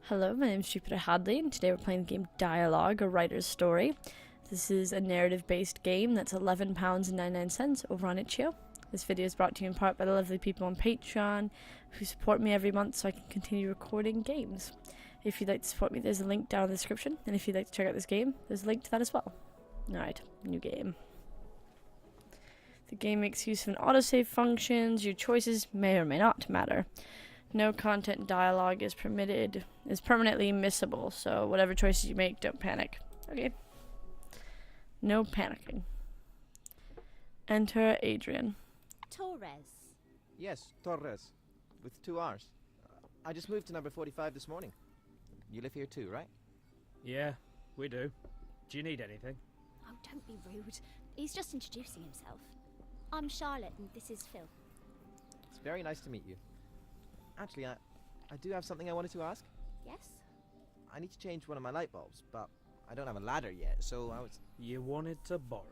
Hello, my name is Jupi Hadley, and today we're playing the game Dialogue, a writer's story. This is a narrative-based game that's £11.99 over on itch.io. This video is brought to you in part by the lovely people on Patreon who support me every month so I can continue recording games. If you'd like to support me, there's a link down in the description, and if you'd like to check out this game, there's a link to that as well. Alright, new game. The game makes use of an autosave functions. Your choices may or may not matter. No content dialogue is permitted, is permanently missable, so whatever choices you make, don't panic. Okay. No panicking. Enter Adrian. Torres. Yes, Torres, with 2 R's. I just moved to number 45 this morning. You live here too, right? Yeah, we do. Do you need anything? Oh, don't be rude. He's just introducing himself. I'm Charlotte, and this is Phil. It's very nice to meet you. Actually, I do have something I wanted to ask. Yes? I need to change one of my light bulbs, but I don't have a ladder yet, so I was... You wanted to borrow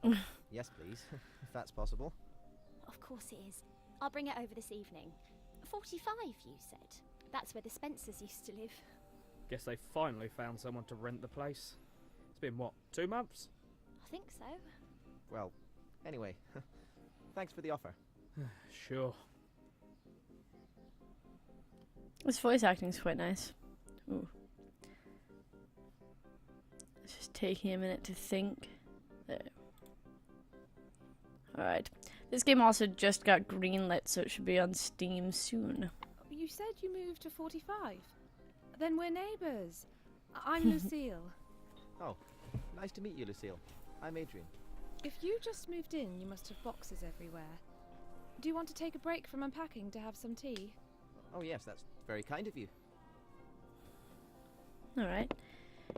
one. Yes, please, if that's possible. Of course it is. I'll bring it over this evening. 45, you said. That's where the Spencers used to live. Guess they finally found someone to rent the place. It's been, what, 2 months? I think so. Well, anyway, thanks for the offer. Sure. This voice acting is quite nice. Ooh. It's just taking a minute to think. There. Alright. This game also just got greenlit, so it should be on Steam soon. You said you moved to 45. Then we're neighbours. I'm Lucille. Oh, nice to meet you, Lucille. I'm Adrian. If you just moved in, you must have boxes everywhere. Do you want to take a break from unpacking to have some tea? Oh yes, that's very kind of you. Alright.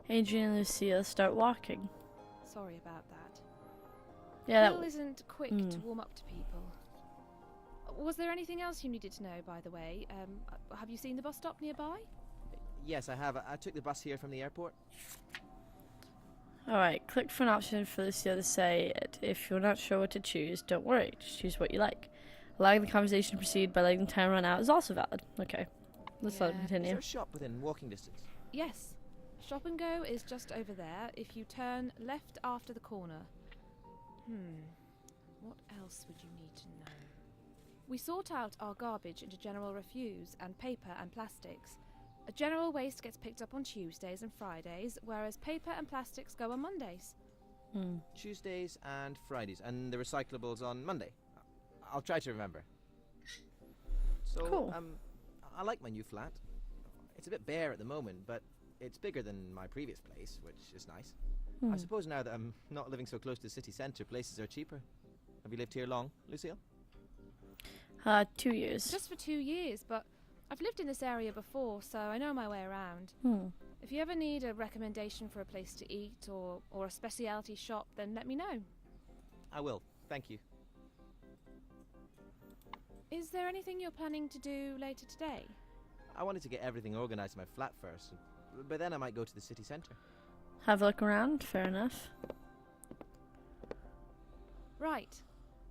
Adrian and Lucia start walking. Sorry about that. Yeah, Phil isn't quick to warm up to people. Was there anything else you needed to know, by the way? Have you seen the bus stop nearby? Yes, I have. I took the bus here from the airport. Alright, click for an option for Lucia to say it. If you're not sure what to choose, don't worry, just choose what you like. Allowing the conversation to proceed by letting the time run out is also valid. Okay, let's let it Yeah. Is continue. there a shop within walking distance? Yes. Shop and Go is just over there if you turn left after the corner. What else would you need to know? We sort out our garbage into general refuse and paper and plastics. General waste gets picked up on Tuesdays and Fridays, whereas paper and plastics go on Mondays. Tuesdays and Fridays, and the recyclables on Monday. I'll try to remember. So, Cool. I like my new flat. It's a bit bare at the moment, but it's bigger than my previous place, which is nice. I suppose now that I'm not living so close to the city centre, places are cheaper. Have you lived here long, Lucille? 2 years. Just for 2 years, but I've lived in this area before, so I know my way around. If you ever need a recommendation for a place to eat or a specialty shop, then let me know. I will, thank you. Is there anything you're planning to do later today? I wanted to get everything organised in my flat first, but then I might go to the city centre. Have a look around, fair enough. Right,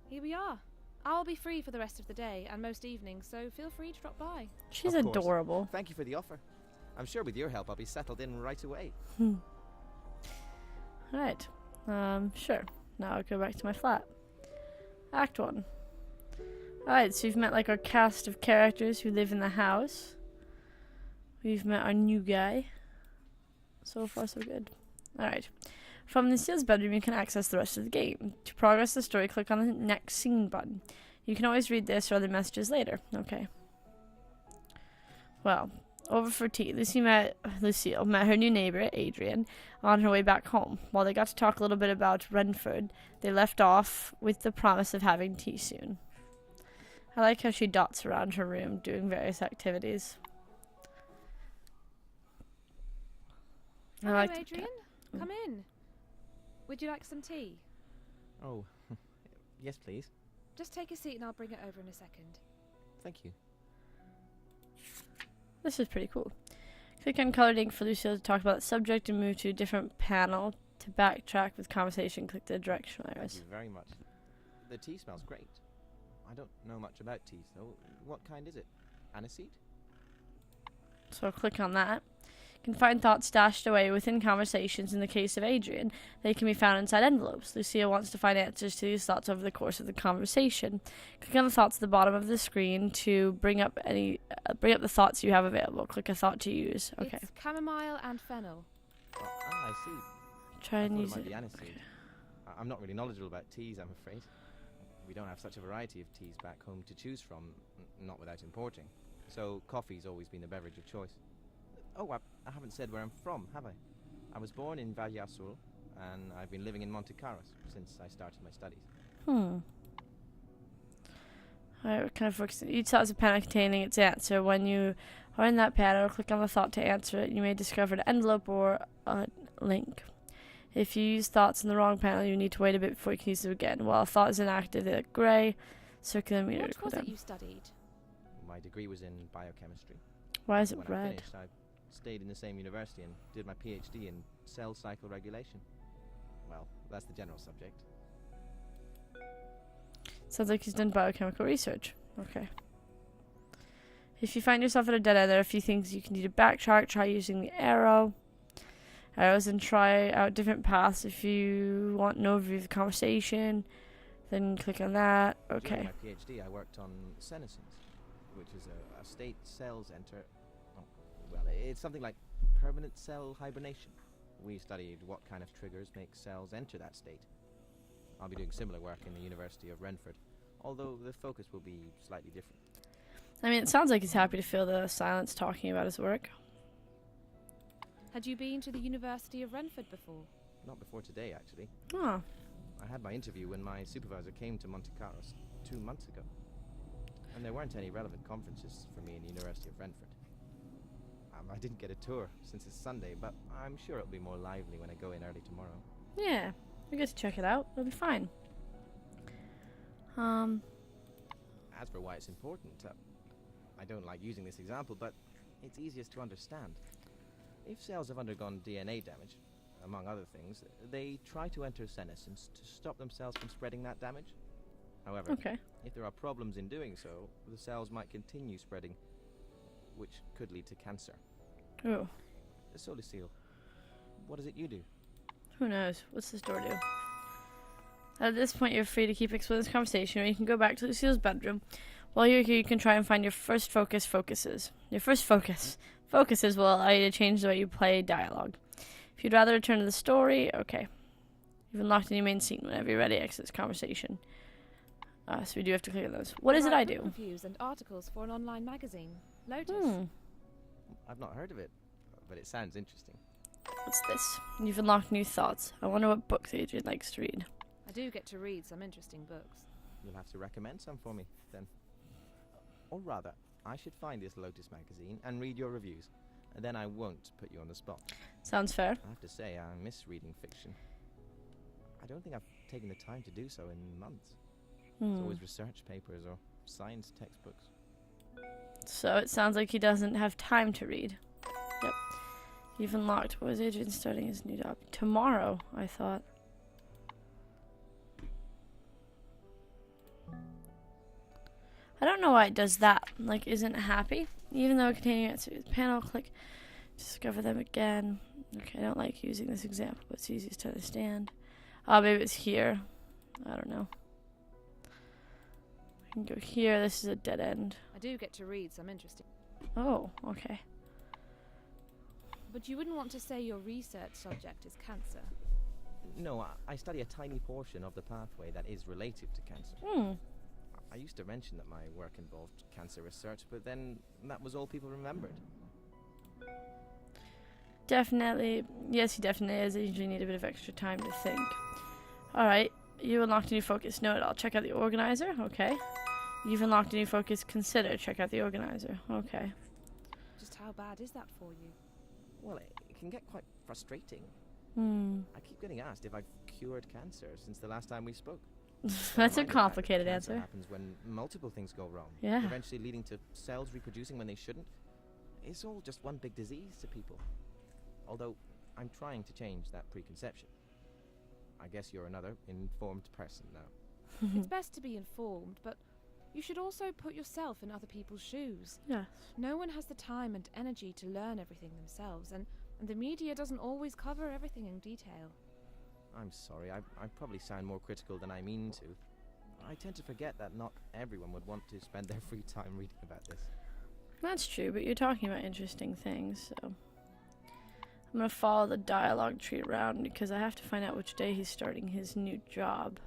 here we are. I'll be free for the rest of the day and most evenings, so feel free to drop by. She's Of course. adorable. Thank you for the offer. I'm sure with your help I'll be settled in right away. Alright, sure. Now I'll go back to my flat. Act 1. Alright, so you've met like our cast of characters who live in the house. We've met our new guy. So far so good. Alright. From Lucille's bedroom you can access the rest of the game. To progress the story, click on the next scene button. You can always read this or other messages later. Okay. Well, over for tea. Lucille met her new neighbour, Adrian, on her way back home. While they got to talk a little bit about Renford, they left off with the promise of having tea soon. I like how she dots around her room, doing various activities. I Hello, like the Adrian. Come in. Would you like some tea? Oh, yes please. Just take a seat and I'll bring it over in a second. Thank you. This is pretty cool. Click on colored ink for Lucille to talk about the subject and move to a different panel. To backtrack with conversation, click the directional Thank arrows. you very much. The tea smells great. I don't know much about tea, though. What kind is it? Aniseed? So click on that. You can find thoughts stashed away within conversations. In the case of Adrian, they can be found inside envelopes. Lucia wants to find answers to these thoughts over the course of the conversation. Click on the thoughts at the bottom of the screen to bring up the thoughts you have available. Click a thought to use. Okay. It's chamomile and fennel. I see. Try I and thought use it might it. be aniseed. I'm not really knowledgeable about teas, I'm afraid. We don't have such a variety of teas back home to choose from, not without importing. So coffee's always been the beverage of choice. Oh, I haven't said where I'm from, have I? I was born in Valle Azul, and I've been living in Monte Carlo since I started my studies. Alright, we're kind of focusing. Each thought is a panel containing its answer. When you are in that panel, click on the thought to answer it. You may discover an envelope or a link. If you use thoughts in the wrong panel, you need to wait a bit before you can use them again. While a thought is inactive, they look grey. Circular meter. What was it you studied? My degree was in biochemistry. Why is it When I red? finished, I stayed in the same university and did my PhD in cell cycle regulation. Well, that's the general subject. Sounds like he's done biochemical research. Okay. If you find yourself at a dead end, there are a few things you can do to backtrack. Try using the arrows, and try out different paths. If you want an overview of the conversation, then click on that. Okay. During my PhD, I worked on senescence, which is a state cells enter. Oh, well, it's something like permanent cell hibernation. We studied what kind of triggers make cells enter that state. I'll be doing similar work in the University of Renford, although the focus will be slightly different. I mean, it sounds like he's happy to feel the silence talking about his work. Had you been to the University of Renford before? Not before today, actually. Oh. I had my interview when my supervisor came to Monte Carlo 2 months ago. And there weren't any relevant conferences for me in the University of Renford. I didn't get a tour since it's Sunday, but I'm sure it'll be more lively when I go in early tomorrow. Yeah. We get to check it out. It'll be fine. As for why it's important, I don't like using this example, but it's easiest to understand. If cells have undergone DNA damage, among other things, they try to enter senescence to stop themselves from spreading that damage. However, Okay. if there are problems in doing so, the cells might continue spreading, which could lead to cancer. Oh. So, Lucille, what is it you do? Who knows? What's this door do? At this point, you're free to keep exploring this conversation, or you can go back to Lucille's bedroom. While you're here, you can try and find your first focuses. Your first focuses will allow you to change the way you play dialogue. If you'd rather return to the story, okay. You've unlocked a new main scene. Whenever you're ready, exit this conversation. So we do have to click on those. What is it I do? Reviews and articles for an online magazine. Lotus. I've not heard of it, but it sounds interesting. What's this? You've unlocked new thoughts. I wonder what books Adrian likes to read. I do get to read some interesting books. You'll have to recommend some for me, then. Or rather, I should find this Lotus magazine and read your reviews, and then I won't put you on the spot. Sounds fair. I have to say, I miss reading fiction. I don't think I've taken the time to do so in months. It's always research papers or science textbooks. So it sounds like he doesn't have time to read. Yep. You've unlocked. What was Adrian starting his new job? Tomorrow, I thought. I don't know why it does that. Like, isn't happy. Even though containing answers panel, click discover them again. Okay, I don't like using this example, but it's easiest to understand. Maybe it's here. I don't know. I can go here. This is a dead end. I do get to read some interesting. Oh, okay. But you wouldn't want to say your research subject is cancer. No, I study a tiny portion of the pathway that is related to cancer. I used to mention that my work involved cancer research, but then that was all people remembered. Definitely. Yes, he definitely is. I usually need a bit of extra time to think. Alright, you unlocked a new focus. Note, I'll check out the organizer. Okay. You've unlocked a new focus. Consider. Check out the organizer. Okay. Just how bad is that for you? Well, it can get quite frustrating. I keep getting asked if I've cured cancer since the last time we spoke. That's a Reminder that complicated cancer answer. happens when multiple things go wrong. Yeah. Eventually leading to cells reproducing when they shouldn't. It's all just one big disease to people. Although, I'm trying to change that preconception. I guess you're another informed person now. It's best to be informed, but You should also put yourself in other people's shoes. Yes. No one has the time and energy to learn everything themselves, and the media doesn't always cover everything in detail. I'm sorry, I probably sound more critical than I mean to. I tend to forget that not everyone would want to spend their free time reading about this. That's true, but you're talking about interesting things, so... I'm gonna follow the dialogue tree around because I have to find out which day he's starting his new job.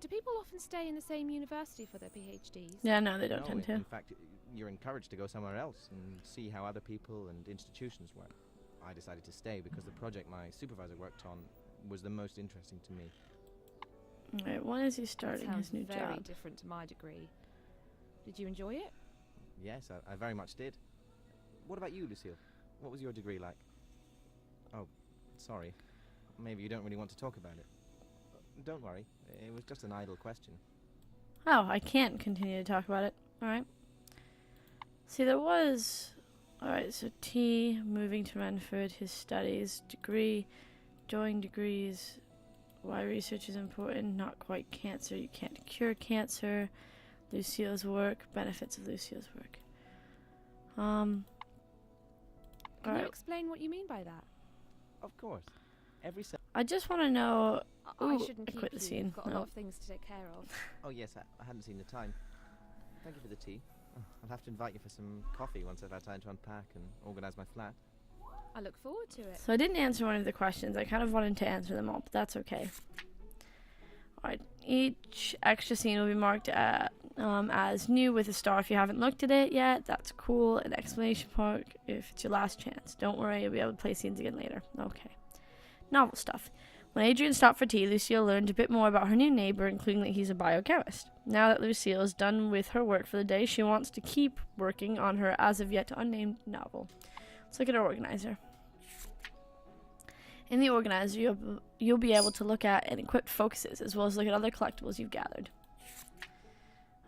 Do people often stay in the same university for their PhDs? Yeah, no, they don't No, tend to. in fact, you're encouraged to go somewhere else and see how other people and institutions work. I decided to stay because the project my supervisor worked on was the most interesting to me. Alright, when is he starting Sounds his new very job? different to my degree. Did you enjoy it? Yes, I very much did. What about you, Lucille? What was your degree like? Oh, sorry. Maybe you don't really want to talk about it. Don't worry, it was just an idle question. Oh, I can't continue to talk about it. Alright. See, there was... Alright, so T, moving to Renford, his studies, degree, joining degrees, why research is important, not quite cancer, you can't cure cancer, Lucille's work, benefits of Lucille's work. Can you Alright, explain what you mean by that? Of course. Every I just want to know... I Ooh, shouldn't I keep quit the you. scene. You've got a No. lot of things to take care of. Oh yes, I hadn't seen the time. Thank you for the tea. I'll have to invite you for some coffee once I've had time to unpack and organise my flat. I look forward to it. So I didn't answer one of the questions. I kind of wanted to answer them all, but that's okay. Alright, each extra scene will be marked as new with a star if you haven't looked at it yet. That's cool. An exclamation mark if it's your last chance. Don't worry, you'll be able to play scenes again later. Okay. Novel stuff. When Adrian stopped for tea, Lucille learned a bit more about her new neighbor, including that he's a biochemist. Now that Lucille is done with her work for the day, she wants to keep working on her as-of-yet unnamed novel. Let's look at our organizer. In the organizer, you'll be able to look at and equip focuses, as well as look at other collectibles you've gathered.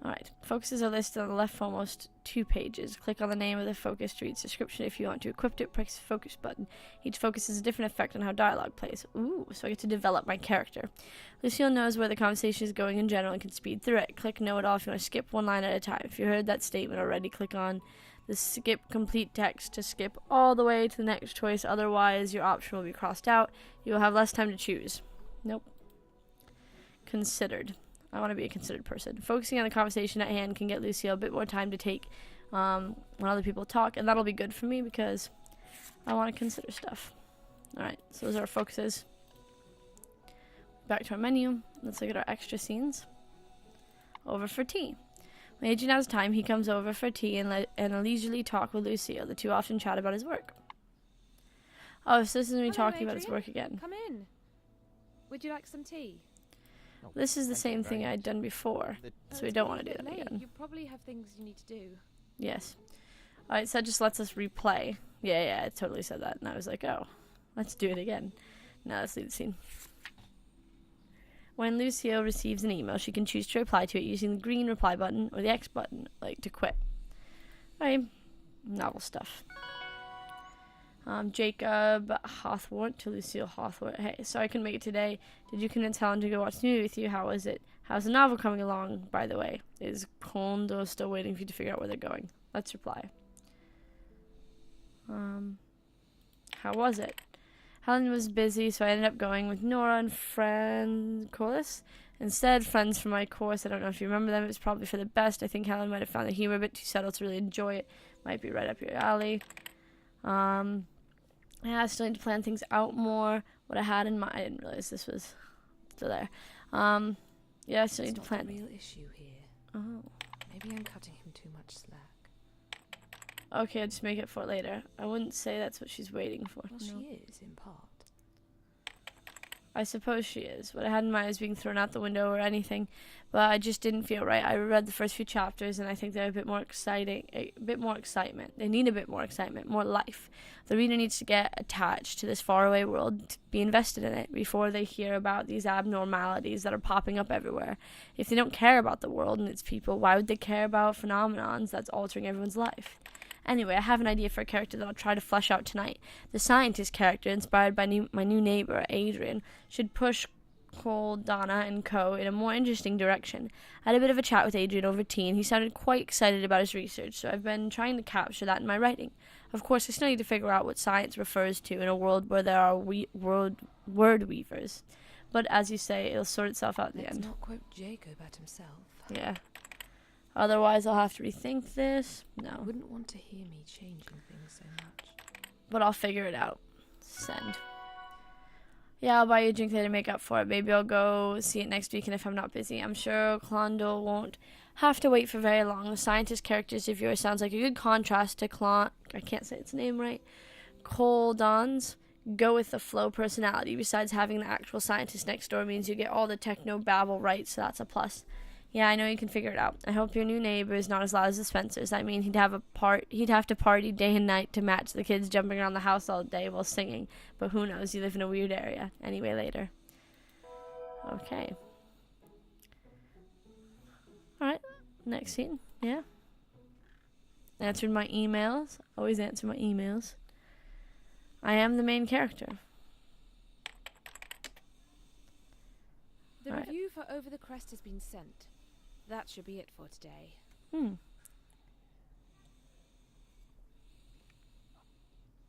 Alright, focuses are listed on the left almost 2 pages. Click on the name of the focus to read its description. If you want to equip it, press the focus button. Each focus has a different effect on how dialogue plays. Ooh, so I get to develop my character. Lucille knows where the conversation is going in general and can speed through it. Click know it all if you want to skip one line at a time. If you heard that statement already, click on the skip complete text to skip all the way to the next choice. Otherwise, your option will be crossed out. You will have less time to choose. Nope. Considered. I want to be a considered person. Focusing on the conversation at hand can get Lucille a bit more time to take when other people talk, and that'll be good for me because I want to consider stuff. Alright, so those are our focuses. Back to our menu. Let's look at our extra scenes. Over for tea. When Adrian has time, he comes over for tea and a leisurely talk with Lucille. The two often chat about his work. Oh, so this is me Hello, talking about his Adrian. work again. Come in. Would you like some tea? Oh, This is the thank you same very thing much. I'd done before, The- so Oh, we it's don't getting want a to do bit that late. again. You probably have things you need to do. Yes. Alright, so that just lets us replay. Yeah, it totally said that. And I was like, oh, let's do it again. Now let's leave the scene. When Lucille receives an email, she can choose to reply to it using the green reply button or the X button, like to quit. Alright, novel stuff. Jacob Hawthorne to Lucille Hawthorne. Hey, sorry I couldn't make it today. Did you convince Helen to go watch the movie with you? How is it? How's the novel coming along, by the way? Is Kondo still waiting for you to figure out where they're going? Let's reply. How was it? Helen was busy, so I ended up going with Nora and friend Corliss. Instead, friends from my course. I don't know if you remember them. It was probably for the best. I think Helen might have found the humor a bit too subtle to really enjoy it. Might be right up your alley. I still need to plan things out more. What I had in mind, I didn't realize this was still there. Yeah, I still need to plan. It's not the real issue here. Oh. Maybe I'm cutting him too much slack. Okay, I'll just make it for later. I wouldn't say that's what she's waiting for. Well, No. she is, in part. I suppose she is. What I had in mind is being thrown out the window or anything, but I just didn't feel right. I read the first few chapters, and I think they're a bit more exciting, a bit more excitement. They need a bit more excitement, more life. The reader needs to get attached to this faraway world, to be invested in it before they hear about these abnormalities that are popping up everywhere. If they don't care about the world and its people, why would they care about phenomenons that's altering everyone's life? Anyway, I have an idea for a character that I'll try to flesh out tonight. The scientist character, inspired by my new neighbor, Adrian, should push Cole, Donna, and co. in a more interesting direction. I had a bit of a chat with Adrian over tea, and he sounded quite excited about his research, so I've been trying to capture that in my writing. Of course, I still need to figure out what science refers to in a world where there are word weavers. But as you say, it'll sort itself out at the Let's end. not quote Jacob at himself. Yeah. Otherwise, I'll have to rethink this. I No. wouldn't want to hear me changing things so much. But I'll figure it out. Send. Yeah, I'll buy you a drink later to make up for it. Maybe I'll go see it next week, and if I'm not busy, I'm sure Clondal won't have to wait for very long. The scientist character's reviewer sounds like a good contrast to I can't say its name right. Coldon's go with the flow personality. Besides, having the actual scientist next door means you get all the techno babble right, so that's a plus. Yeah, I know you can figure it out. I hope your new neighbor is not as loud as the Spencers. I mean, he'd have to party day and night to match the kids jumping around the house all day while singing. But who knows? You live in a weird area. Anyway, later. Okay. Alright, next scene. Yeah. Answered my emails. Always answer my emails. I am the main character. The Right. review for Over the Crest has been sent. That should be it for today.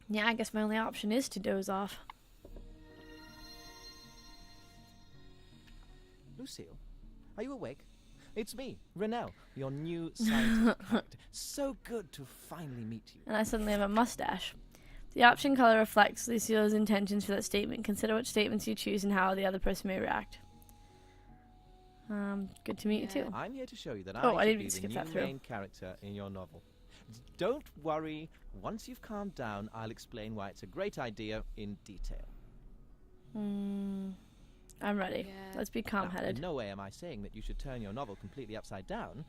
Yeah, I guess my only option is to doze off. Lucille, are you awake? It's me, Renelle, your new scientist character. So good to finally meet you. And I suddenly have a mustache. The option color reflects Lucille's intentions for that statement. Consider which statements you choose and how the other person may react. Good to meet you too. I'm here to show you that Oh, I I didn't should mean be to the skip new that through. main character in your novel. Don't worry. Once you've calmed down, I'll explain why it's a great idea in detail. I'm ready. Yeah. Let's be Now, calm-headed. in no way am I saying that you should turn your novel completely upside down.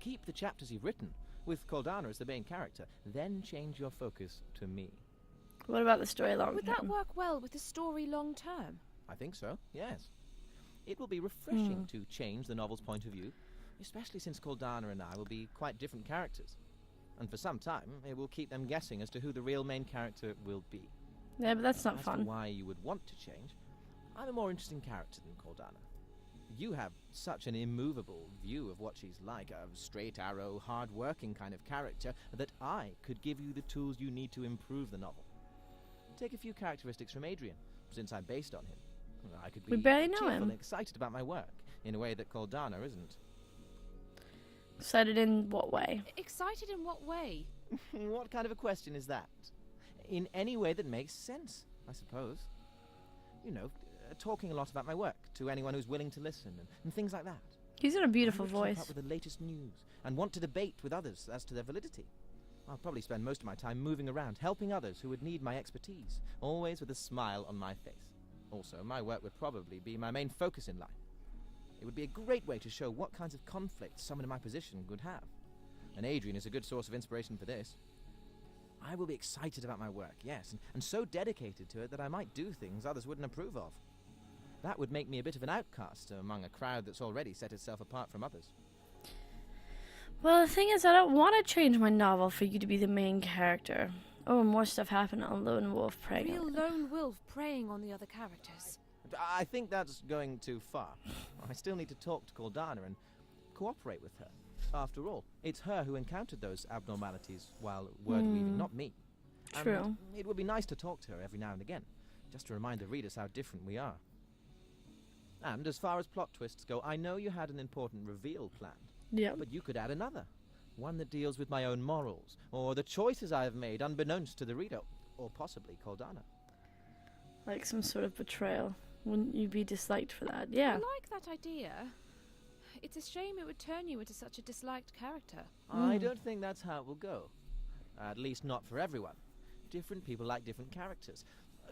Keep the chapters you've written, with Coldana as the main character, then change your focus to me. What about the story long Would term? that work well with the story long term? I think so, yes. It will be refreshing to change the novel's point of view, especially since Coldana and I will be quite different characters. And for some time, it will keep them guessing as to who the real main character will be. Yeah, but that's not As fun. to why you would want to change, I'm a more interesting character than Coldana. You have such an immovable view of what she's like, a straight arrow, hard-working kind of character, that I could give you the tools you need to improve the novel. Take a few characteristics from Adrian, since I'm based on him. I could be We barely know cheerful him. and excited about my work, in a way that Coldana isn't. Excited in what way? Excited in what way? What kind of a question is that? In any way that makes sense, I suppose. You know, talking a lot about my work to anyone who's willing to listen, and things like that. He's got a beautiful I would keep voice. up with the latest news and want to debate with others as to their validity. I'll probably spend most of my time moving around, helping others who would need my expertise, always with a smile on my face. Also, my work would probably be my main focus in life. It would be a great way to show what kinds of conflicts someone in my position would have. And Adrian is a good source of inspiration for this. I will be excited about my work, yes, and so dedicated to it that I might do things others wouldn't approve of. That would make me a bit of an outcast among a crowd that's already set itself apart from others. Well, the thing is, I don't want to change my novel for you to be the main character. Oh, more stuff happened on Lone Wolf Prey. Real lone wolf preying on the other characters. I think that's going too far. I still need to talk to Coldana and cooperate with her. After all, it's her who encountered those abnormalities while word weaving, not me. True. And it would be nice to talk to her every now and again, just to remind the readers how different we are. And as far as plot twists go, I know you had an important reveal planned, Yeah. but you could add another. One that deals with my own morals, or the choices I have made unbeknownst to the reader, or possibly Coldana. Like some sort of betrayal. Wouldn't you be disliked for that? Yeah. I like that idea. It's a shame it would turn you into such a disliked character. I don't think that's how it will go. At least not for everyone. Different people like different characters.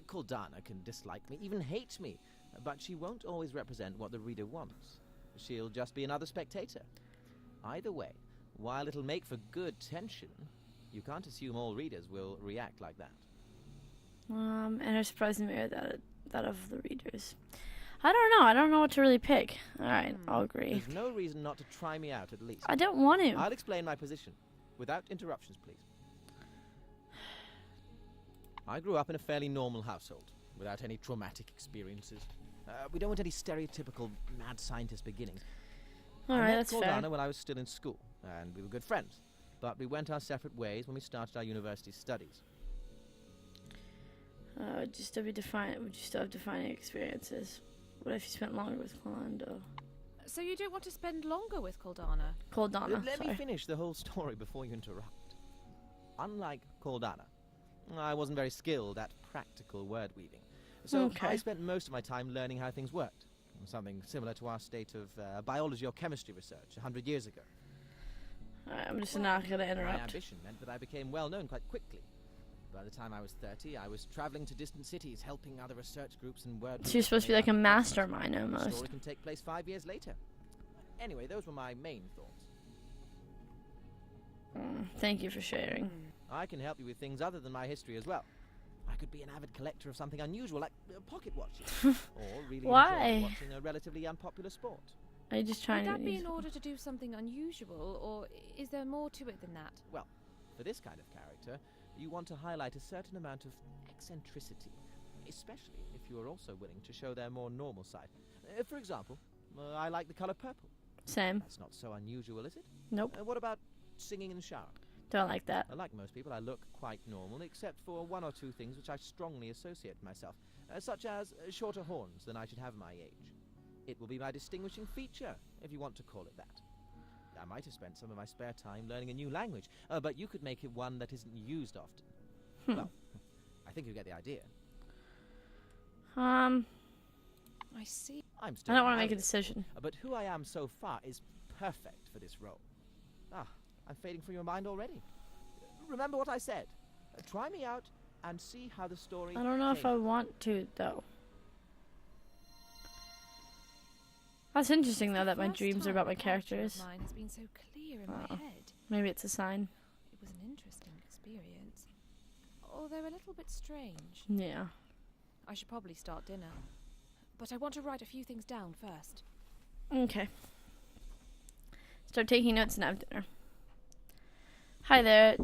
Coldana can dislike me, even hate me, but she won't always represent what the reader wants. She'll just be another spectator. Either way, while it'll make for good tension, you can't assume all readers will react like that. And her surprising mirror that of the readers. I don't know. I don't know what to really pick. All right, I'll agree. There's no reason not to try me out, at least. I don't want to. I'll explain my position, without interruptions, please. I grew up in a fairly normal household, without any traumatic experiences. We don't want any stereotypical mad scientist beginnings. All I right, met that's fair. Cordana when I was still in school, and we were good friends. But we went our separate ways when we started our university studies. Would you still have defining experiences? What if you spent longer with Colando? So you don't want to spend longer with Caldana? Coldana, Let me sorry. finish the whole story before you interrupt. Unlike Cordana, I wasn't very skilled at practical word weaving. So Okay. I spent most of my time learning how things worked. Something similar to our state of biology or chemistry research 100 years ago. Alright, I'm just not gonna My interrupt. ambition meant that I became well known quite quickly. By the time I was 30, I was traveling to distant cities, helping other research groups and word. So you're supposed to be like a mastermind The almost. story can take place 5 years later. Anyway, those were my main thoughts. Thank you for sharing. I can help you with things other than my history as well. I could be an avid collector of something unusual, like pocket watches, or really Why? enjoy watching a relatively unpopular sport. Are you just trying Would to that be use- in order to do something unusual, or is there more to it than that? Well, for this kind of character, you want to highlight a certain amount of eccentricity, especially if you are also willing to show their more normal side. For example, I like the color purple. Same. That's not so unusual, is it? Nope. What about singing in the shower? Don't like that. Like most people, I look quite normal, except for one or two things which I strongly associate with myself, such as shorter horns than I should have my age. It will be my distinguishing feature, if you want to call it that. I might have spent some of my spare time learning a new language, but you could make it one that isn't used often. Well, I think you get the idea. I see. I'm still I don't want to married, make a decision. but who I am so far is perfect for this role. I'm fading from your mind already. Remember what I said. Try me out and see how the story I don't know if I changes. want to, though. That's interesting, though, that my First dreams are time about my a character of characters. Mine has been so clear in my Oh. head. Maybe it's a sign. It was an interesting experience, although a little bit strange. Yeah. I should probably start dinner, but I want to write a few things down first. Okay. Start taking notes and have dinner. Hi there.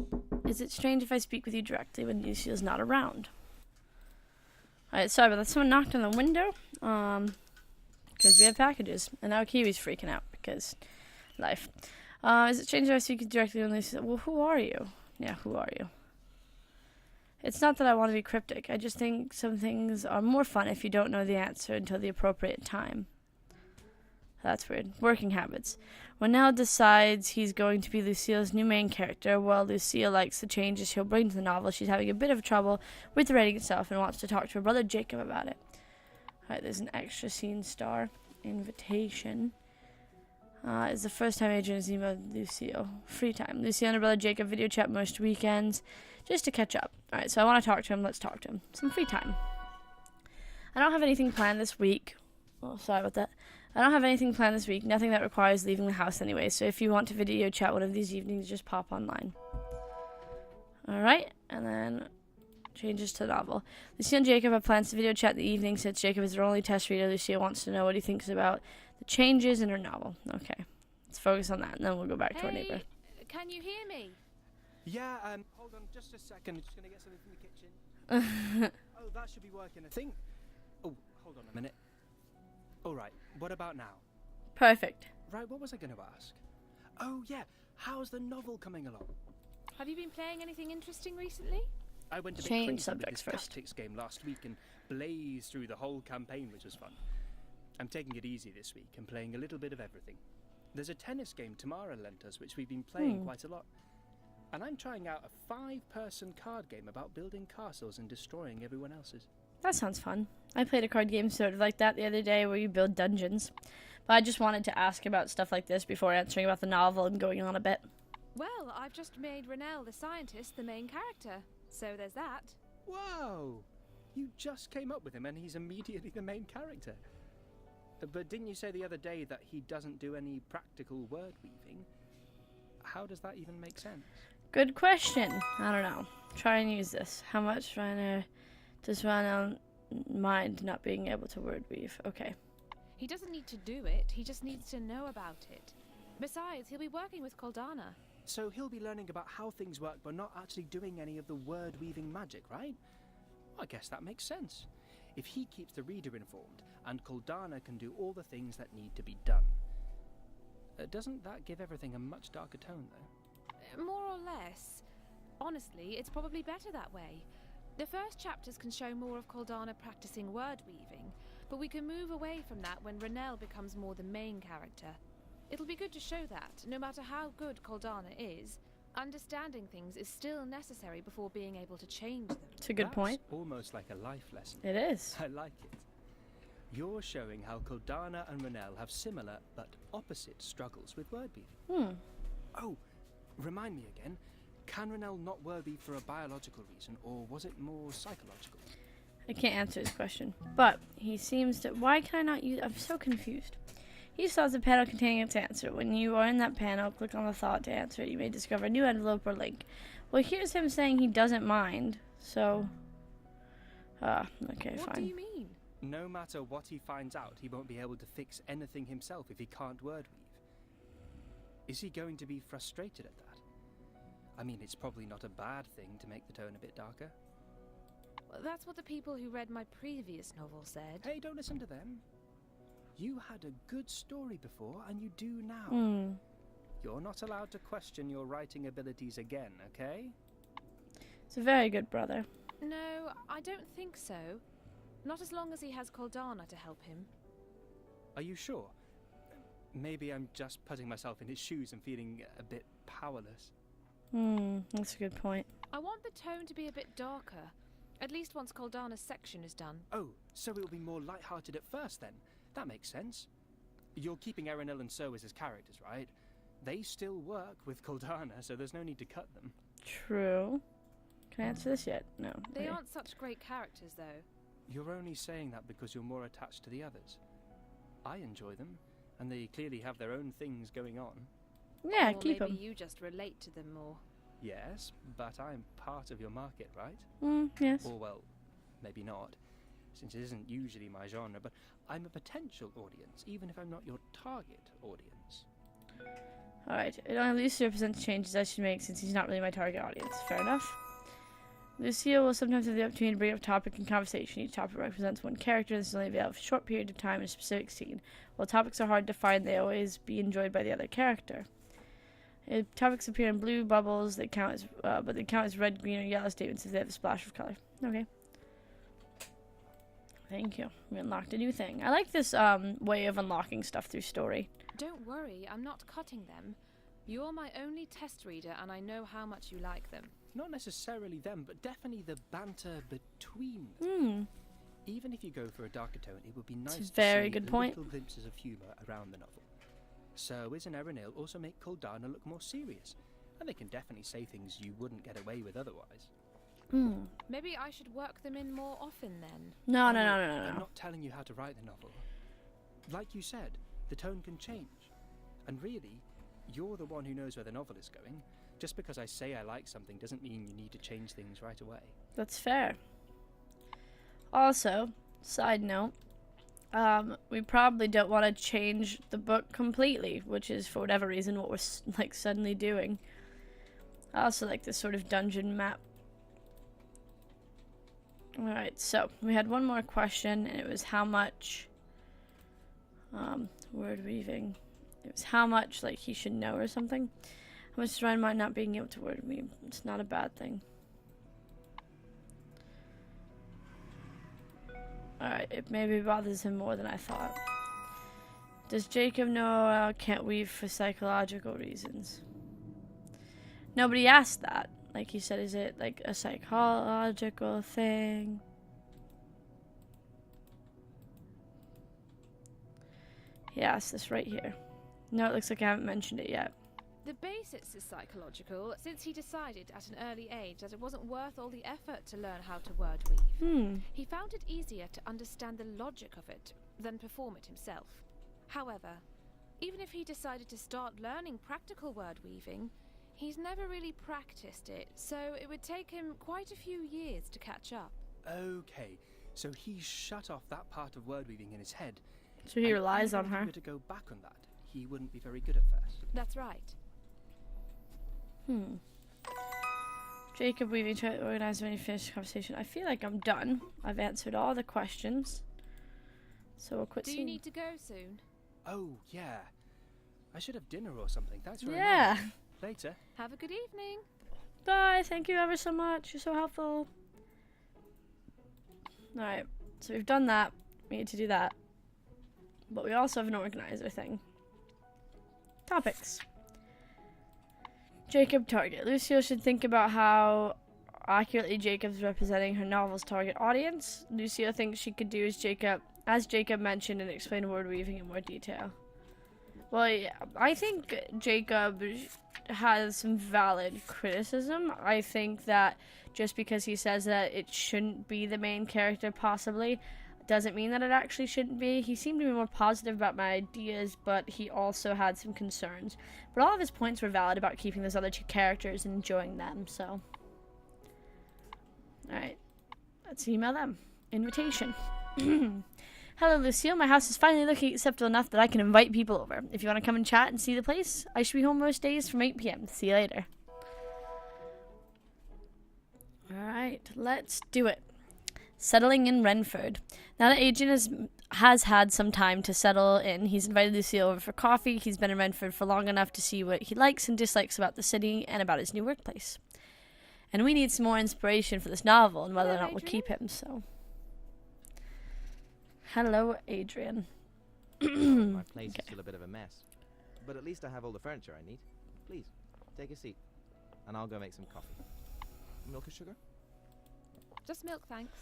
Is it strange if I speak with you directly when Lucille's not around? Alright, sorry about that. Someone knocked on the window. Because we have packages. And now Kiwi's freaking out because life. Is it strange if I speak with you directly when Lucille... Well, who are you? Yeah, who are you? It's not that I want to be cryptic. I just think some things are more fun if you don't know the answer until the appropriate time. That's weird. Working habits. When Nell decides he's going to be Lucille's new main character, while Lucille likes the changes he'll bring to the novel, she's having a bit of trouble with the writing itself and wants to talk to her brother Jacob about it. Alright, there's an extra scene star. Invitation. It's the first time Adrian has emailed Lucille. Free time. Lucille and her brother Jacob video chat most weekends just to catch up. Alright, so I want to talk to him. Let's talk to him. Some free time. I don't have anything planned this week. Oh, sorry about that. I don't have anything planned this week, nothing that requires leaving the house anyway, so if you want to video chat one of these evenings, just pop online. Alright, and then changes to novel. Lucille and Jacob have plans to video chat in the evening since Jacob is their only test reader. Lucille wants to know what he thinks about the changes in her novel. Okay, let's focus on that, and then we'll go back to our neighbor. Can you hear me? Yeah, hold on just a second. I'm just going to get something from the kitchen. Oh, that should be working, I think. Oh, hold on a minute. All right, what about now? Perfect. Right, what was I going to ask? Oh, yeah, how's the novel coming along? Have you been playing anything interesting recently? I went a bit Change crazy with subjects this first. tactics game last week and blazed through the whole campaign, which was fun. I'm taking it easy this week and playing a little bit of everything. There's a tennis game Tamara lent us, which we've been playing quite a lot. And I'm trying out a 5-person card game about building castles and destroying everyone else's. That sounds fun. I played a card game sort of like that the other day where you build dungeons. But I just wanted to ask about stuff like this before answering about the novel and going on a bit. Well, I've just made Renelle, the scientist, the main character. So there's that. Whoa! You just came up with him and he's immediately the main character. But didn't you say the other day that he doesn't do any practical word weaving? How does that even make sense? Good question. I don't know. Try and use this. How much does Ryan mind not being able to word weave? Okay. He doesn't need to do it, he just needs to know about it. Besides, he'll be working with Caldana. So he'll be learning about how things work but not actually doing any of the word weaving magic, right? Well, I guess that makes sense. if he keeps the reader informed, and Kuldana can do all the things that need to be done. Doesn't that give everything a much darker tone, though? More or less. Honestly, it's probably better that way. The first chapters can show more of Kuldana practicing word weaving, but we can move away from that when Renelle becomes more the main character. It'll be good to show that, no matter how good Kuldana is, understanding things is still necessary before being able to change them. It's a good point. Almost like a life lesson. It is. I like it. You're showing how Kuldana and Renelle have similar but opposite struggles with word weaving. Oh, remind me again. Can Renelle not word weave for a biological reason, or was it more psychological? I can't answer his question, but he seems to... Why can I not use... I'm so confused. He saws the panel containing its answer. When you are in that panel, click on the thought to answer it. You may discover a new envelope or link. Well, here's him saying he doesn't mind, so... okay, What fine. do you mean? No matter what he finds out, he won't be able to fix anything himself if he can't word weave. Is he going to be frustrated at that? I mean, it's probably not a bad thing to make the tone a bit darker. Well, that's what the people who read my previous novel said. Hey, don't listen to them. You had a good story before, and you do now. You're not allowed to question your writing abilities again, okay? He's a very good brother. No, I don't think so. Not as long as he has Kuldana to help him. Are you sure? Maybe I'm just putting myself in his shoes and feeling a bit powerless. That's a good point. I want the tone to be a bit darker, at least once Kuldana's section is done. Oh, so it'll be more light-hearted at first then. That makes sense. You're keeping Erinel and Soas as characters, right? They still work with Kuldana, so there's no need to cut them. True. Can I answer this yet? No. They Okay. aren't such great characters, though. You're only saying that because you're more attached to the others. I enjoy them, and they clearly have their own things going on. Yeah, Or keep maybe him. you just relate to them more. Yes, but I'm part of your market, right? Yes. Or, well, maybe not, since it isn't usually my genre, but I'm a potential audience, even if I'm not your target audience. Alright, it only loosely represents changes I should make since he's not really my target audience. Fair enough. Lucia will sometimes have the opportunity to bring up a topic in conversation. Each topic represents one character. This is only available for a short period of time in a specific scene. While topics are hard to find, they always be enjoyed by the other character. Topics appear in blue bubbles that count as, but they count as red, green, or yellow statements if they have a splash of color. Okay. Thank you. We unlocked a new thing. I like this way of unlocking stuff through story. Don't worry, I'm not cutting them. You're my only test reader, and I know how much you like them. Not necessarily them, but definitely the banter between them. Even if you go for a darker tone, it would be nice to very see good point. little glimpses of humour around the novel. Soas and Erinel also make Kuldana look more serious, and they can definitely say things you wouldn't get away with otherwise. Maybe I should work them in more often then. No. I'm not telling you how to write the novel. Like you said, the tone can change. And really, you're the one who knows where the novel is going. Just because I say I like something doesn't mean you need to change things right away. That's fair. Also, side note, we probably don't want to change the book completely, which is, for whatever reason, what we're suddenly doing. I also like this sort of dungeon map. Alright, so we had one more question, and it was how much word weaving. It was how much he should know or something. How much does Ryan mind not being able to word weave? It's not a bad thing. Alright, it maybe bothers him more than I thought. Does Jacob know can't weave for psychological reasons? Nobody asked that. Like he said, is it like a psychological thing? He asked this right here. No, it looks like I haven't mentioned it yet. The basis is psychological, since he decided at an early age that it wasn't worth all the effort to learn how to word weave. He found it easier to understand the logic of it than perform it himself. However, even if he decided to start learning practical word weaving, he's never really practiced it, so it would take him quite a few years to catch up. Okay, so he shut off that part of word weaving in his head. So he relies on If he her. were to go back on that, he wouldn't be very good at first. That's right. Jacob Weaving tried to organize when you finish the conversation. I feel like I'm done. I've answered all the questions. So we'll quit Do you soon. need to go soon? Oh, yeah. I should have dinner or something. Thanks very Yeah. much. Later. Have a good evening. Bye. Thank you ever so much. You're so helpful. Alright. So we've done that. We need to do that. But we also have an organizer thing. Topics. Jacob target. Lucille should think about how accurately Jacob's representing her novel's target audience. Lucille thinks she could do as Jacob mentioned, and explain word weaving in more detail. Well, yeah, I think Jacob has some valid criticism. I think that just because he says that it shouldn't be the main character, possibly, doesn't mean that it actually shouldn't be. He seemed to be more positive about my ideas, but he also had some concerns. But all of his points were valid about keeping those other two characters and enjoying them, so. Alright. Let's email them. Invitation. Hello, Lucille. My house is finally looking acceptable enough that I can invite people over. If you want to come and chat and see the place, I should be home most days from 8 p.m. See you later. Alright, let's do it. Settling in Renford. Now that Adrian has had some time to settle in, he's invited Lucille over for coffee. He's been in Renford for long enough to see what he likes and dislikes about the city and about his new workplace. And we need some more inspiration for this novel and whether or Hello, not we'll keep him, so. Hello, Adrian. My place is still a bit of a mess. But at least I have all the furniture I need. Please, take a seat. And I'll go make some coffee. Milk or sugar? Just milk, thanks.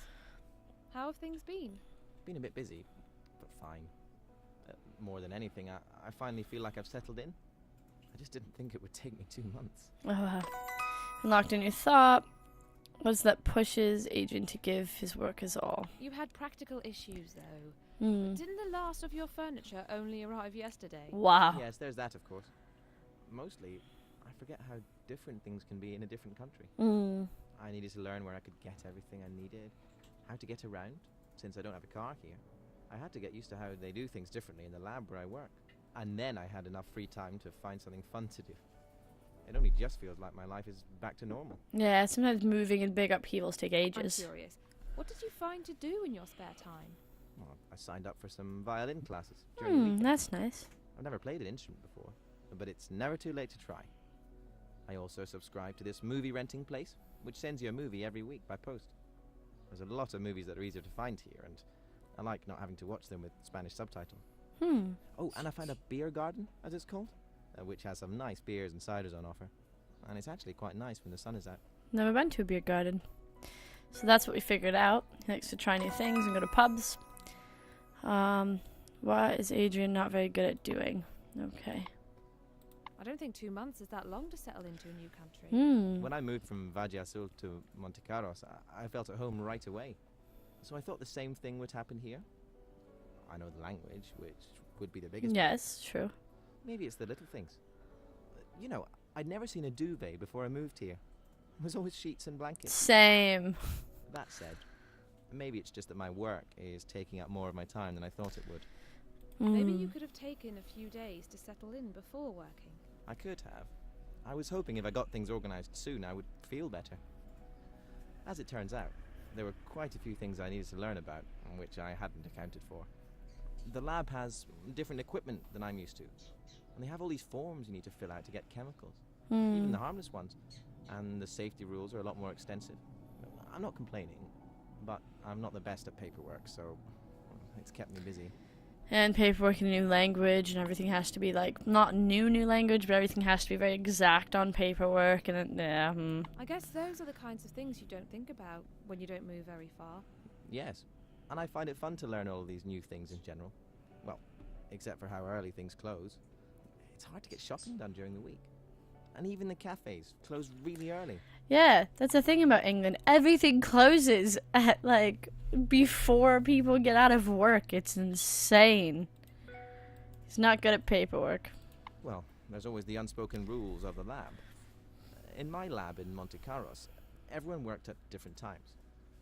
How have things been? Been a bit busy, but fine. More than anything, I finally feel like I've settled in. I just didn't think it would take me 2 months. Locked in your thought. What's that pushes Adrian to give his work his all? You had practical issues, though. Hmm. Didn't the last of your furniture only arrive yesterday? Wow. Yes, there's that, of course. Mostly, I forget how different things can be in a different country. Hmm. I needed to learn where I could get everything I needed, how to get around, since I don't have a car here. I had to get used to how they do things differently in the lab where I work. And then I had enough free time to find something fun to do. It only just feels like my life is back to normal. Yeah, sometimes moving and big upheavals take ages. I'm curious. What did you find to do in your spare time? Well, I signed up for some violin classes during the weekend. That's nice. I've never played an instrument before, but it's never too late to try. I also subscribe to this movie renting place, which sends you a movie every week by post. There's a lot of movies that are easier to find here, and I like not having to watch them with Spanish subtitles. Oh, and I found a beer garden, as it's called, which has some nice beers and ciders on offer. And it's actually quite nice when the sun is out. Never been to a beer garden. So that's what we figured out. He likes to try new things and go to pubs. What is Adrian not very good at doing? Okay. I don't think 2 months is that long to settle into a new country. When I moved from Valle Azul to Monte Carlos, I felt at home right away. So I thought the same thing would happen here. I know the language, which would be the biggest. Yes, true. Maybe it's the little things. You know, I'd never seen a duvet before I moved here. It was always sheets and blankets. Same. That said, maybe it's just that my work is taking up more of my time than I thought it would. Maybe you could have taken a few days to settle in before working. I could have. I was hoping if I got things organized soon, I would feel better. As it turns out, there were quite a few things I needed to learn about, which I hadn't accounted for. The lab has different equipment than I'm used to. And they have all these forms you need to fill out to get chemicals. Even the harmless ones. And the safety rules are a lot more extensive. I'm not complaining, but I'm not the best at paperwork, so it's kept me busy. And paperwork in a new language, and everything has to be, like, not new language, but everything has to be very exact on paperwork, and it, I guess those are the kinds of things you don't think about when you don't move very far. Yes, and I find it fun to learn all of these new things in general. Well, except for how early things close. It's hard to get shopping done during the week. And even the cafes close really early. Yeah, that's the thing about England. Everything closes at, like, before people get out of work. It's insane. He's not good at paperwork. Well, there's always the unspoken rules of the lab. In my lab in Monte Carlos, everyone worked at different times.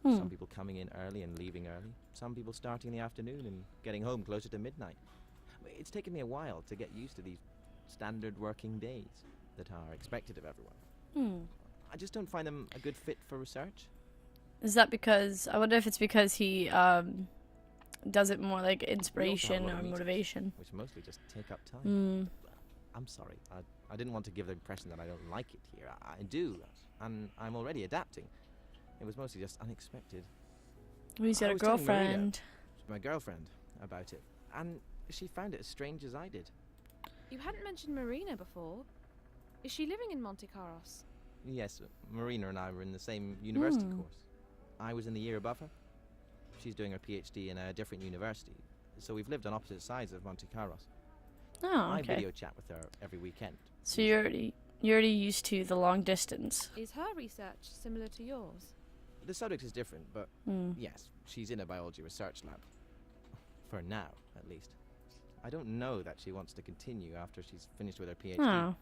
Some people coming in early and leaving early. Some people starting in the afternoon and getting home closer to midnight. It's taken me a while to get used to these standard working days that are expected of everyone. I just don't find them a good fit for research. Is that because, I wonder if it's because he does it more like We also have a inspiration lot or of meetings, motivation? which mostly just take up time. Mm. I'm sorry. I didn't want to give the impression that I don't like it here. I do, and I'm already adapting. It was mostly just unexpected. Well, he's I got a was telling Marina, girlfriend. my girlfriend, about it, and she found it as strange as I did. You hadn't mentioned Marina before. Is she living in Monte Carlos? Yes, Marina and I were in the same university Hmm. course. I was in the year above her. She's doing her PhD in a different university, so we've lived on opposite sides of Monte Carlos. Oh, I okay. video chat with her every weekend. So you're already used to the long distance. Is her research similar to yours? The subject is different, but Mm. yes, she's in a biology research lab. For now, at least. I don't know that she wants to continue after she's finished with her PhD. Oh.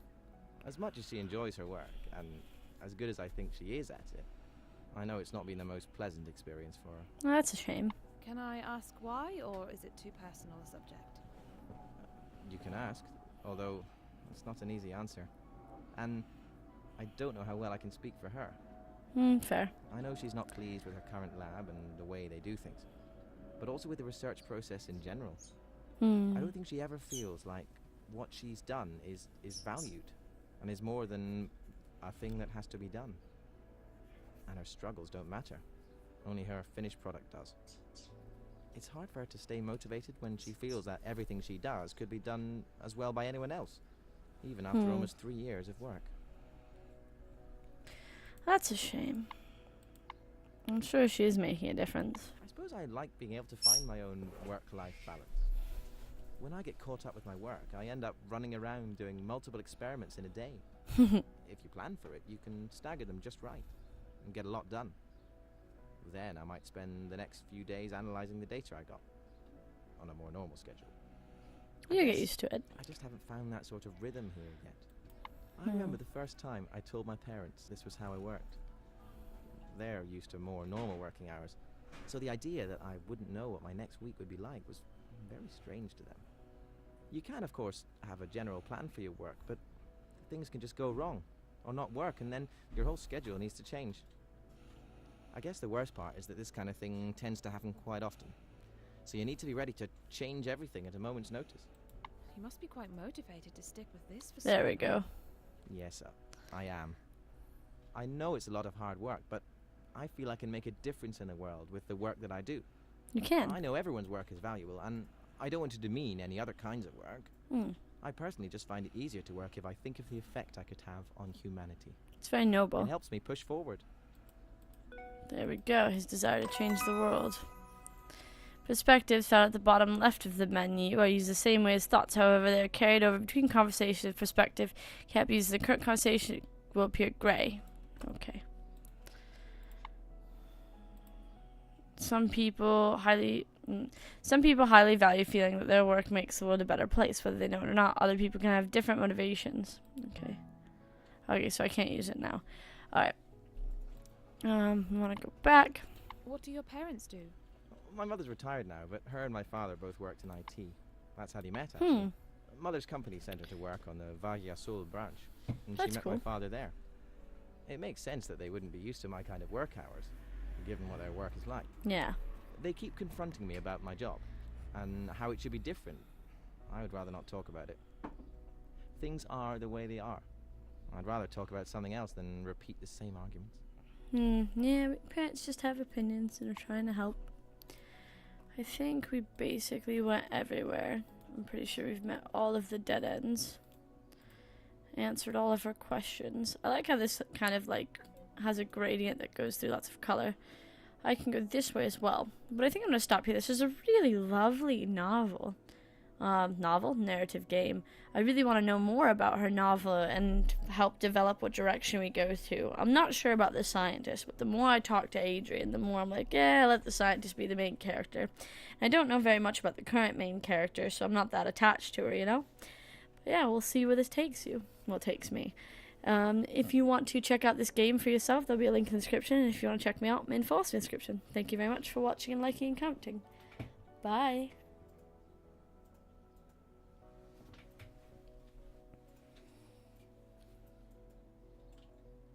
As much as she enjoys her work, and as good as I think she is at it, I know it's not been the most pleasant experience for her. Well, that's a shame. Can I ask why, or is it too personal a subject? You can ask, although it's not an easy answer. And I don't know how well I can speak for her. Fair. I know she's not pleased with her current lab and the way they do things, but also with the research process in general. I don't think she ever feels like what she's done is valued and is more than a thing that has to be done. And her struggles don't matter. Only her finished product does. It's hard for her to stay motivated when she feels that everything she does could be done as well by anyone else, even after almost 3 years of work. That's a shame. I'm sure she is making a difference. I suppose I like being able to find my own work-life balance. When I get caught up with my work, I end up running around doing multiple experiments in a day. If you plan for it, you can stagger them just right and get a lot done. Then I might spend the next few days analysing the data I got on a more normal schedule. You'll get used to it. I just haven't found that sort of rhythm here yet. I remember the first time I told my parents this was how I worked. They're used to more normal working hours, so the idea that I wouldn't know what my next week would be like was very strange to them. You can, of course, have a general plan for your work, but things can just go wrong or not work, and then your whole schedule needs to change. I guess the worst part is that this kind of thing tends to happen quite often, so you need to be ready to change everything at a moment's notice. You must be quite motivated to stick with this for so There we long. go. Yes, I am. I know it's a lot of hard work, but I feel I can make a difference in the world with the work that I do. You can. I know everyone's work is valuable, and I don't want to demean any other kinds of work. I personally just find it easier to work if I think of the effect I could have on humanity. It's very noble. It helps me push forward. There we go. His desire to change the world. Perspectives found at the bottom left of the menu are used the same way as thoughts. However, they are carried over between conversations. Perspective can't be used. The current conversation will appear grey. Okay. Some people highly value feeling that their work makes the world a better place, whether they know it or not. Other people can have different motivations. Okay. Okay, so I can't use it now. Alright. I want to go back. What do your parents do? My mother's retired now, but her and my father both worked in IT. That's how they met, actually. Mother's company sent her to work on the Valle Azul branch, and That's she met cool. my father there. It makes sense that they wouldn't be used to my kind of work hours, given what their work is like. Yeah. They keep confronting me about my job, and how it should be different. I would rather not talk about it. Things are the way they are. I'd rather talk about something else than repeat the same arguments. Yeah, parents just have opinions and are trying to help. I think we basically went everywhere. I'm pretty sure we've met all of the dead ends. Answered all of our questions. I like how this kind of like has a gradient that goes through lots of color. I can go this way as well. But I think I'm going to stop here. This is a really lovely novel. Narrative game. I really want to know more about her novel and help develop what direction we go to. I'm not sure about the scientist, but the more I talk to Adrian, the more I'm like, yeah, let the scientist be the main character. And I don't know very much about the current main character, so I'm not that attached to her, you know? But yeah, we'll see where this takes you. Well, takes me. If you want to check out this game for yourself, there'll be a link in the description. And if you want to check me out, my info is in the description. Thank you very much for watching and liking and commenting. Bye.